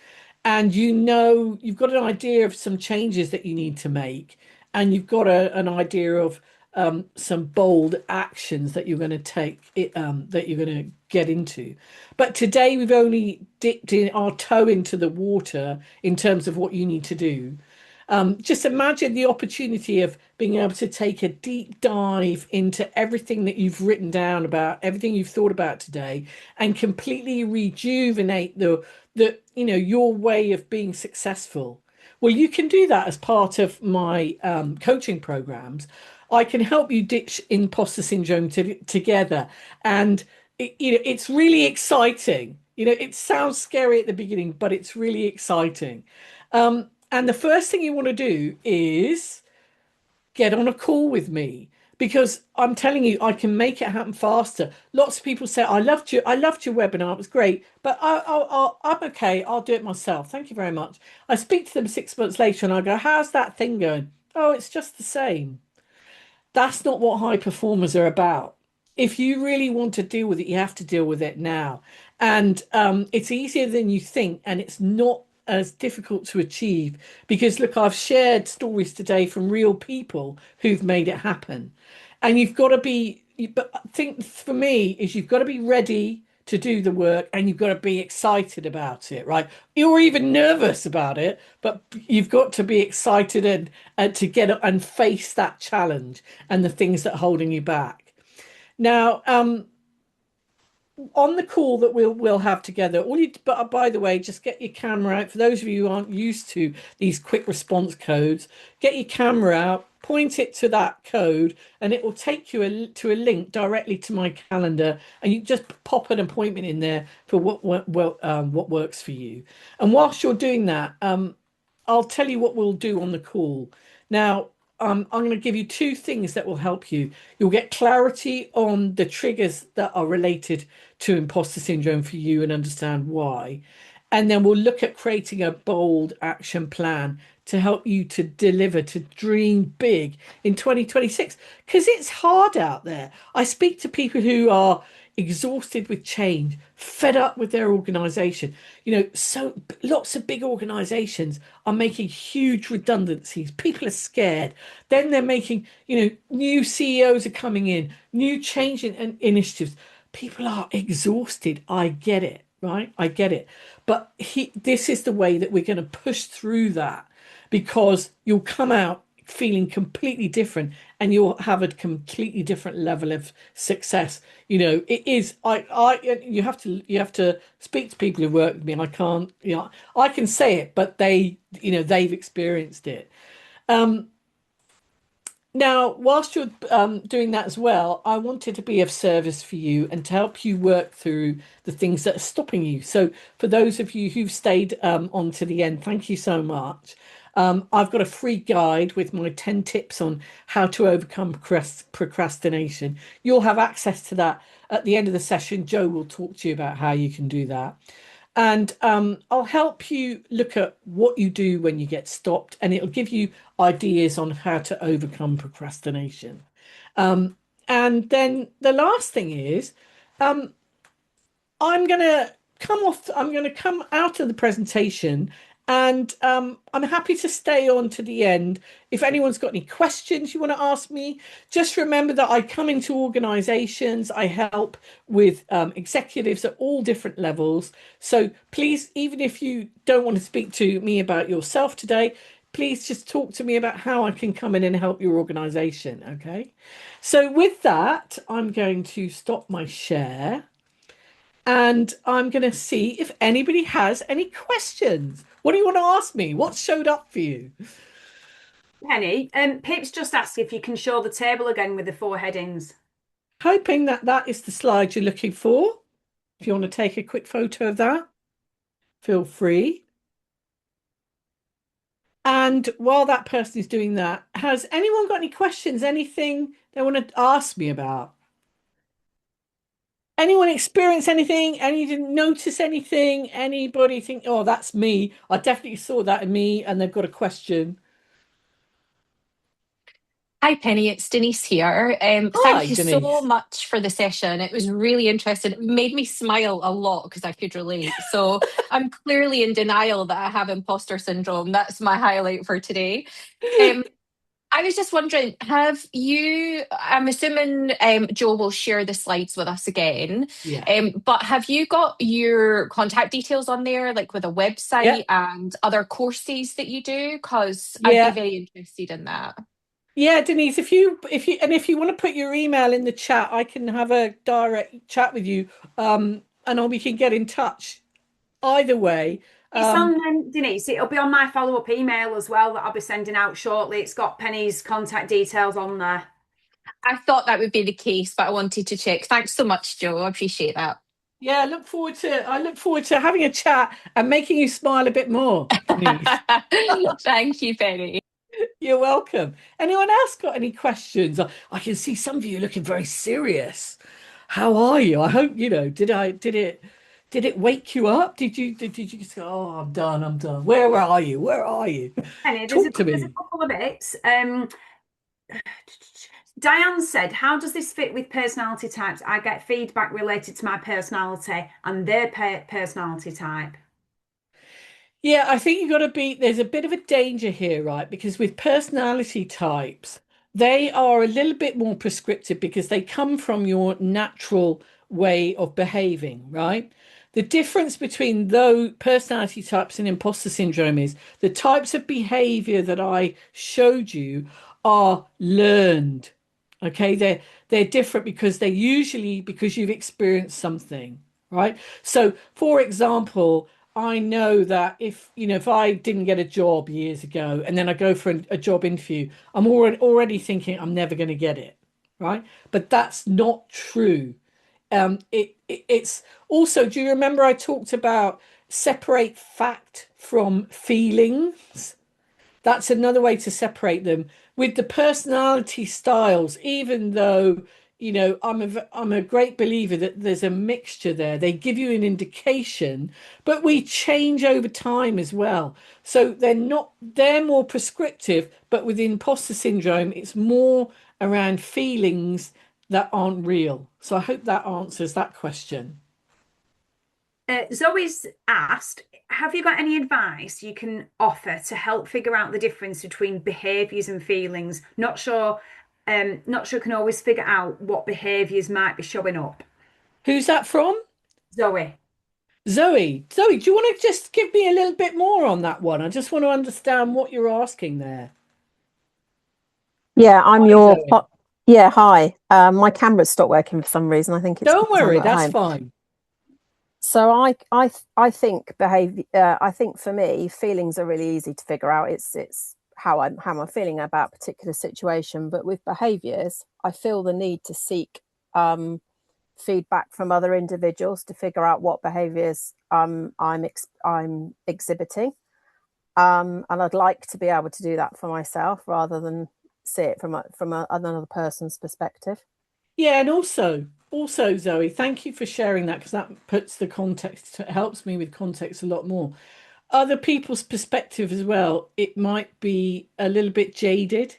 S2: And you've got an idea of some changes that you need to make. And you've got an idea of some bold actions that you're going to that you're going to get into. But today we've only dipped our toe into the water in terms of what you need to do. Just imagine the opportunity of being able to take a deep dive into everything that you've written down about, everything you've thought about today, and completely rejuvenate your way of being successful. Well, you can do that as part of my coaching programs. I can help you ditch imposter syndrome together, and it's really exciting. It sounds scary at the beginning, but it's really exciting. And the first thing you want to do is get on a call with me, because I'm telling you, I can make it happen faster. Lots of people say, I loved your webinar. It was great, but I'm okay. I'll do it myself. Thank you very much." I speak to them 6 months later and I go, "How's that thing going?" "Oh, it's just the same." That's not what high performers are about. If you really want to deal with it, you have to deal with it now. And it's easier than you think, and it's not as difficult to achieve because look, I've shared stories today from real people who've made it happen. And you've got to be, but I think for me is you've got to be ready to do the work and you've got to be excited about it, right? You're even nervous about it, but you've got to be excited and to get and face that challenge and the things that are holding you back. Now, on the call that we'll have together, all you but by the way, just get your camera out. For those of you who aren't used to these quick response codes, get your camera out, point it to that code, and it will take you to a link directly to my calendar, and you just pop an appointment in there for what works for you. And whilst you're doing that, I'll tell you what we'll do on the call. Now, I'm going to give you two things that will help you. You'll get clarity on the triggers that are related to imposter syndrome for you and understand why. And then we'll look at creating a bold action plan to help you to deliver, to dream big in 2026, because it's hard out there. I speak to people who are exhausted with change, fed up with their organization. So lots of big organizations are making huge redundancies. People are scared. Then they're making, new CEOs are coming in, new change initiatives. People are exhausted. I get it, right? I get it. But this is the way that we're going to push through that because you'll come out feeling completely different and you'll have a completely different level of success. It is you have to speak to people who work with me, and I can't, I can say it, but they've experienced it. Now, whilst you're doing that as well, I wanted to be of service for you and to help you work through the things that are stopping you. So, for those of you who've stayed on to the end, thank you so much. I've got a free guide with my 10 tips on how to overcome procrastination. You'll have access to that at the end of the session. Joe will talk to you about how you can do that. And I'll help you look at what you do when you get stopped, and it'll give you ideas on how to overcome procrastination. And then the last thing is, um, I'm going to come out of the presentation and I'm happy to stay on to the end. If anyone's got any questions you want to ask me, just remember that I come into organizations, I help with executives at all different levels. So please, even if you don't want to speak to me about yourself today, please just talk to me about how I can come in and help your organization. Okay. So with that, I'm going to stop my share. And I'm going to see if anybody has any questions. What do you want to ask me? What showed up for you?
S1: Penny, Pip's just asked if you can show the table again with the four headings.
S2: Hoping that that is the slide you're looking for. If you want to take a quick photo of that, feel free. And while that person is doing that, has anyone got any questions? Anything they want to ask me about? Anyone experience anything? Any didn't notice anything? Anybody think, oh, that's me? I definitely saw that in me, and they've got a question.
S3: Hi, Penny. It's Denise here.
S2: Hi,
S3: Thank you so
S2: Denise.
S3: much for the session. It was really interesting. It made me smile a lot because I could relate. So I'm clearly in denial that I have imposter syndrome. That's my highlight for today. Um, I was just wondering, I'm assuming Joe will share the slides with us again,
S2: Yeah.
S3: but have you got your contact details on there, like with a
S2: Yeah.
S3: website and other courses that you do? Because I'd be
S2: Yeah.
S3: very interested in that.
S2: Yeah, Denise, if you want to put your email in the chat, I can have a direct chat with you. And we can get in touch either way.
S1: It's
S2: Um,
S1: on, Denise, it'll be on my follow-up email as well that I'll be sending out shortly. It's got Penny's contact details on there.
S3: I thought that would be the case, but I wanted to check. Thanks so much, Joe. I appreciate that.
S2: yeah, I look forward to having a chat and making you smile a bit more, Denise.
S3: Thank you, Penny.
S2: You're welcome. Anyone else got any questions? I can see some of you looking very serious. How are you? I hope, did it wake you up? Did you just go, oh, I'm done, I'm done. Where are you? Where are you?
S1: Penny,
S2: Talk to
S1: there's a
S2: me.
S1: couple of bits. Diane said, how does this fit with personality types? I get feedback related to my personality and their personality type.
S2: Yeah, I think there's a bit of a danger here, right? Because with personality types, they are a little bit more prescriptive because they come from your natural way of behaving, right? The difference between those personality types and imposter syndrome is the types of behavior that I showed you are learned. Okay, they're different because they're usually because you've experienced something, right? So, for example, I know that if I didn't get a job years ago and then I go for a job interview, I'm already thinking I'm never going to get it, right? But that's not true. It's also, do you remember I talked about separate fact from feelings? That's another way to separate them with the personality styles, even though I'm a great believer that there's a mixture there. They give you an indication, but we change over time as well. So they're more prescriptive, but with imposter syndrome, it's more around feelings that aren't real. So I hope that answers that question.
S1: Zoe's asked, have you got any advice you can offer to help figure out the difference between behaviours and feelings? Not sure can always figure out what behaviours might be showing up.
S2: Who's that from?
S1: Zoe.
S2: Zoe, do you want to just give me a little bit more on that one? I just want to understand what you're asking there.
S4: Yeah, I'm
S2: Hi,
S4: your
S2: Zoe.
S4: yeah, hi. My camera's stopped working for some reason. I think it's
S2: Don't
S4: because I'm
S2: worry,
S4: at
S2: that's
S4: home.
S2: fine.
S4: So I think behavior. I think for me, feelings are really easy to figure out. It's how I'm feeling about a particular situation. But with behaviors, I feel the need to seek feedback from other individuals to figure out what behaviors I'm exhibiting. And I'd like to be able to do that for myself rather than see it from another person's perspective.
S2: Yeah, and also Zoe, thank you for sharing that because that puts the context, it helps me with context a lot more. Other people's perspective as well, it might be a little bit jaded.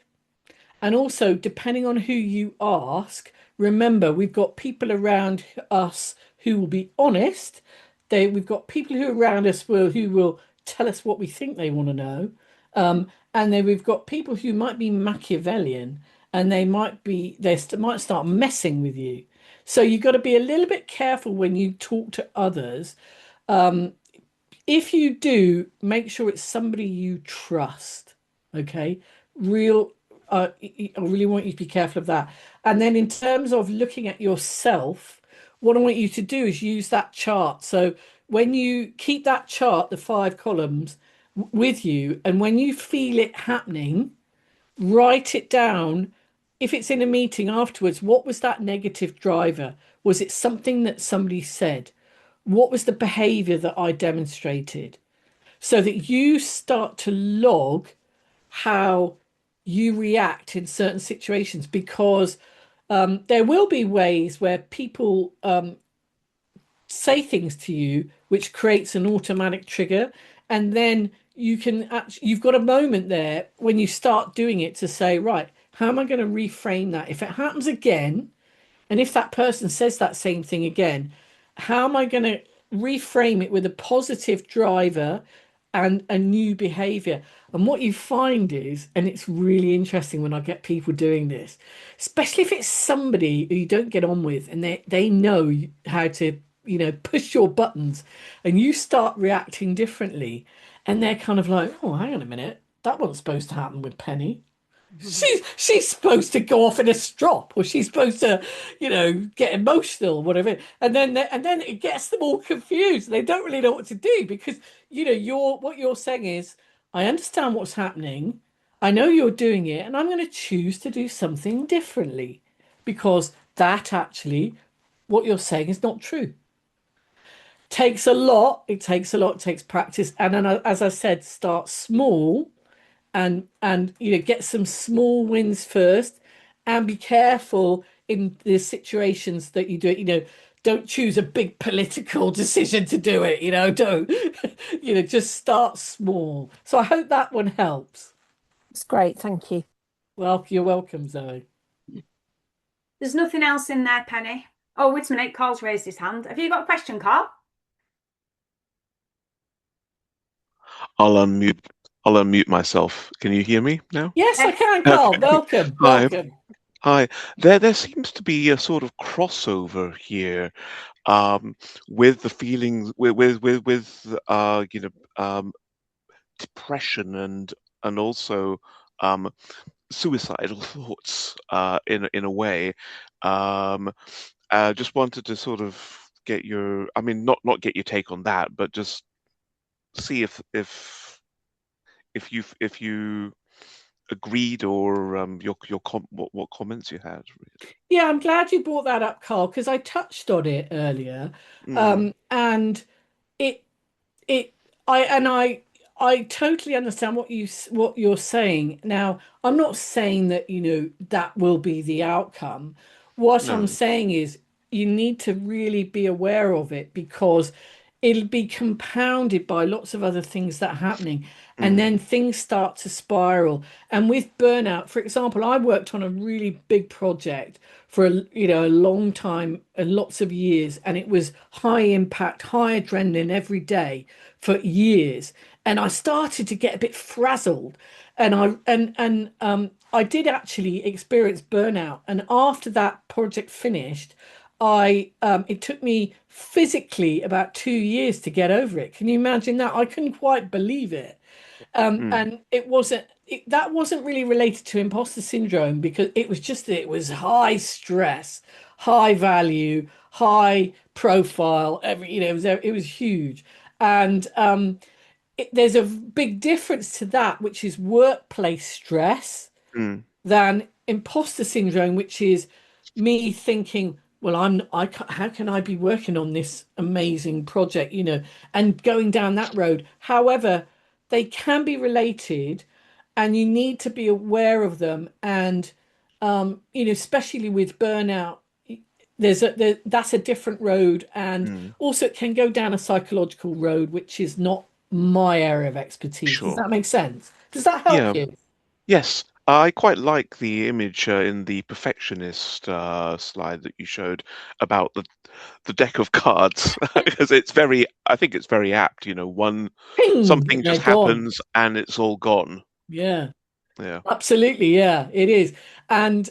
S2: And also, depending on who you ask, remember, we've got people around us who will be honest. We've got people who are around us who will tell us what we think they want to know. And then we've got people who might be Machiavellian and might start messing with you. So you've got to be a little bit careful when you talk to others. If you do, make sure it's somebody you trust. Okay, real. I really want you to be careful of that. And then in terms of looking at yourself, what I want you to do is use that chart. So when you keep that chart, the 5 columns with you, and when you feel it happening, write it down. If it's in a meeting afterwards, what was that negative driver? Was it something that somebody said? What was the behavior that I demonstrated? So that you start to log how you react in certain situations because there will be ways where people say things to you which creates an automatic trigger, and then you've got a moment there when you start doing it to say, right, how am I going to reframe that if it happens again? And if that person says that same thing again, how am I going to reframe it with a positive driver and a new behavior? And what you find is, and it's really interesting when I get people doing this, especially if it's somebody who you don't get on with and they know how to, push your buttons and you start reacting differently. And they're kind of like, oh, hang on a minute. That wasn't supposed to happen with Penny. She's supposed to go off in a strop, or she's supposed to, get emotional, or whatever. And then it gets them all confused. They don't really know what to do because what you're saying is, I understand what's happening. I know you're doing it, and I'm going to choose to do something differently because that actually, what you're saying is not true. Takes a lot. It takes a lot. It takes practice, and then as I said, start small and get some small wins first and be careful in the situations that you do it. Don't choose a big political decision to do it. Don't just start small. So I hope that one helps.
S4: It's great, thank you.
S2: Well, you're welcome, Zoe.
S1: There's nothing else in there, Penny. Oh, wait a minute. Carl's raised his hand. Have you got a question, Carl?
S5: I'll unmute. I'll unmute myself. Can you hear me now?
S2: Yes, I can, Carl. Welcome.
S5: Hi.
S2: Welcome.
S5: Hi. There seems to be a sort of crossover here, with the feelings depression and also suicidal thoughts, in a way. Um, just wanted to sort of get your, I mean, not get your take on that, but just see if you agreed, or what comments you had, really.
S2: Yeah, I'm glad you brought that up, Carl, because I touched on it earlier.
S5: Mm,
S2: And it it I totally understand what you're saying. Now, I'm not saying that, that will be the outcome. What I'm
S5: no.
S2: saying is you need to really be aware of it, because it'll be compounded by lots of other things that are happening, and
S5: Mm,
S2: then things start to spiral. And with burnout, for example, I worked on a really big project for a long time and lots of years, and it was high impact, high adrenaline every day for years, and I started to get a bit frazzled, and I did actually experience burnout. And after that project finished, I it took me physically about 2 years to get over it. Can you imagine that? I couldn't quite believe it.
S5: mm,
S2: And that wasn't really related to imposter syndrome, because it was just that it was high stress, high value, high profile. It was huge. And there's a big difference to that, which is workplace stress,
S5: mm,
S2: than imposter syndrome, which is me thinking, well, how can I be working on this amazing project, and going down that road. However, they can be related, and you need to be aware of them. And especially with burnout, that's a different road, and
S5: mm.
S2: also it can go down a psychological road, which is not my area of expertise. Does
S5: Sure.
S2: that make sense? Does that help
S5: Yeah.
S2: you?
S5: Yes. I quite like the image, in the perfectionist slide that you showed about the deck of cards, because I think it's very apt.
S2: Ping,
S5: Something
S2: and they're
S5: just
S2: gone.
S5: happens and it's all gone.
S2: Yeah.
S5: Yeah.
S2: Absolutely, yeah, it is. And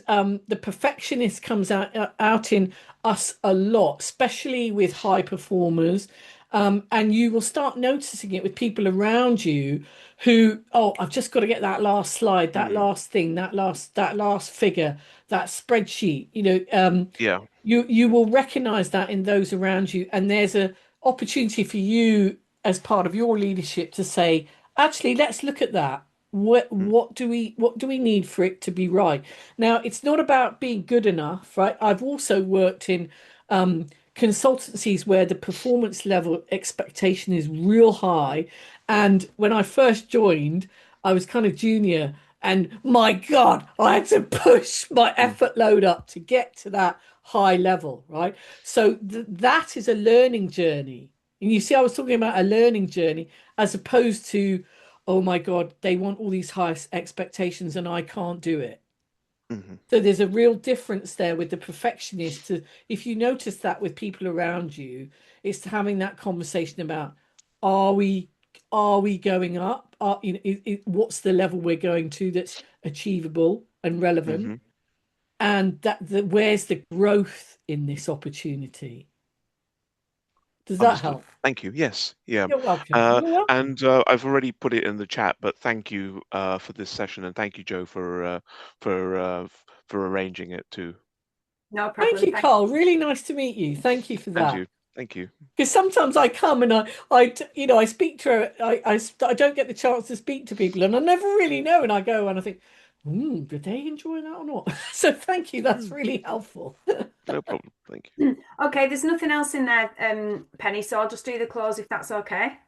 S2: the perfectionist comes out in us a lot, especially with high performers. And you will start noticing it with people around you who, oh, I've just got to get that last slide, that
S5: Mm,
S2: last thing, that last figure, that spreadsheet.
S5: yeah.
S2: You will recognize that in those around you, and there's a opportunity for you as part of your leadership to say, actually, let's look at that.
S5: Mm,
S2: What do we need for it to be right? Now, it's not about being good enough, right? I've also worked in um, consultancies where the performance level expectation is real high, and when I first joined, I was kind of junior, and my God, I had to push my
S5: mm,
S2: effort load up to get to that high level, right? So that is a learning journey. And you see, I was talking about a learning journey as opposed to, oh my God, they want all these high expectations and I can't do it.
S5: mhm,
S2: So there's a real difference there with the perfectionist. If you notice that with people around you, it's having that conversation about, are we are we going up? What's the level we're going to that's achievable and relevant?
S5: mhm.
S2: And where's the growth in this opportunity? Does that
S5: Understood.
S2: help?
S5: Thank you. Yes. Yeah.
S2: You're welcome. You're welcome.
S5: And I've already put it in the chat, but thank you for this session, and thank you, Joe, for arranging it too.
S1: No
S2: Thank
S1: problem.
S2: you, Carl. Really nice to meet you. Thank you for
S5: And
S2: that.
S5: you. Thank you.
S2: Because sometimes I come and I speak to I don't get the chance to speak to people, and I never really know. And I go and I think, did they enjoy that or not? So thank you. That's
S5: Mm,
S2: really helpful.
S5: no problem. Thank you.
S1: Okay, there's nothing else in there, Penny, so I'll just do the close if that's okay.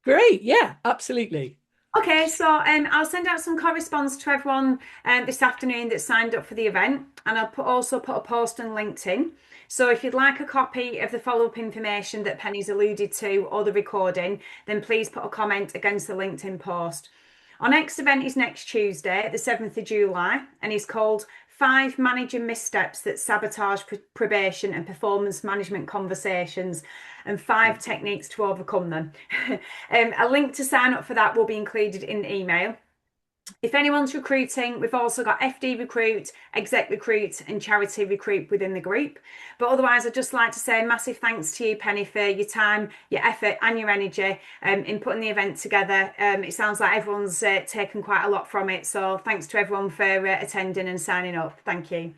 S2: Great. Yeah, absolutely.
S1: Okay, so I'll send out some correspondence to everyone this afternoon that signed up for the event, and I'll also put a post on LinkedIn. So if you'd like a copy of the follow-up information that Penny's alluded to or the recording, then please put a comment against the LinkedIn post. Our next event is next Tuesday, the 7th of July, and is called 5 manager missteps that sabotage probation and performance management conversations, and 5 techniques to overcome them. A link to sign up for that will be included in the email. If anyone's recruiting, we've also got FD Recruit, Exec Recruit and Charity Recruit within the group. But otherwise, I'd just like to say a massive thanks to you, Penny, for your time, your effort and your energy in putting the event together. It sounds like everyone's taken quite a lot from it. So thanks to everyone for attending and signing up. Thank you.